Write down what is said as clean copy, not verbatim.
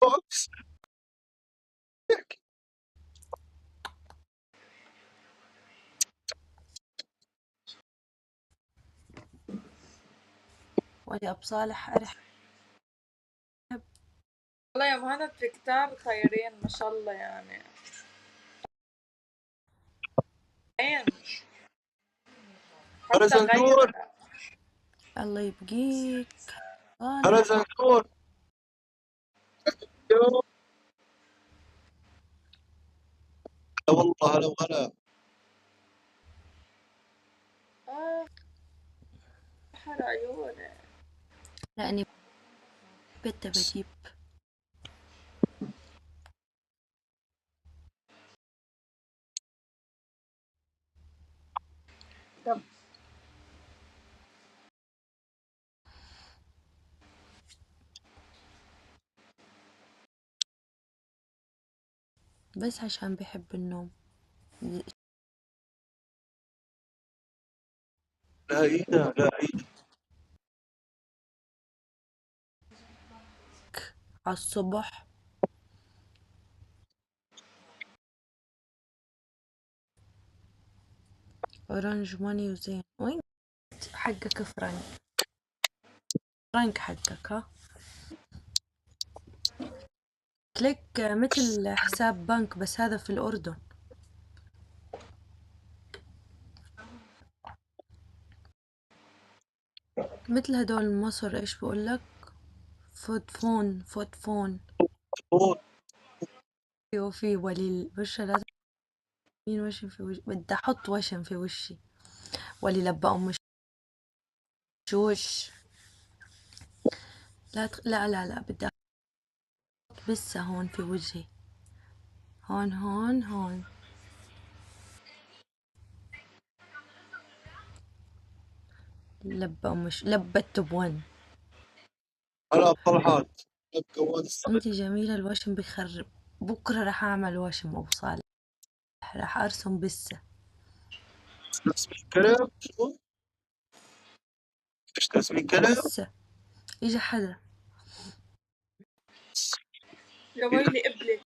بوكس. ولي أبو صالح أرحب. والله يا مهند في كتار طايرين ما شاء الله يعني. عين أنا حتى زنكور. غير. الله يبقيك أنا صالح. زنكور. لا والله لو غلا. بحر عيوني. لأني بت بجيب. طب بس عشان بحب النوم. لا عيدة لا عيدة. عالصبح أورانج ماني وزين. وين حقك فرانك؟ فرانك حقك ها؟ لك مثل حساب بنك بس هذا في الأردن. مثل هدول مصر ايش بقولك؟ فودفون. أوه. وفي ولي البشرة لازم مين وشم في وشي. بدي أحط وشم في وشي. ولي لبى أم شوش. لا بدي أحط بسة هون في وجهي. هون لبى التبون. هلا بطلحات. أبقى واد الصبر. انتي جميلة. الوشم بيخرب. بكرة رح أعمل وشم أبو صالح. رح أرسم بسة. تسمين كلام شو؟ إيش تسمين كلام؟ بسة. إجا حدا. يا ويلي قبلت.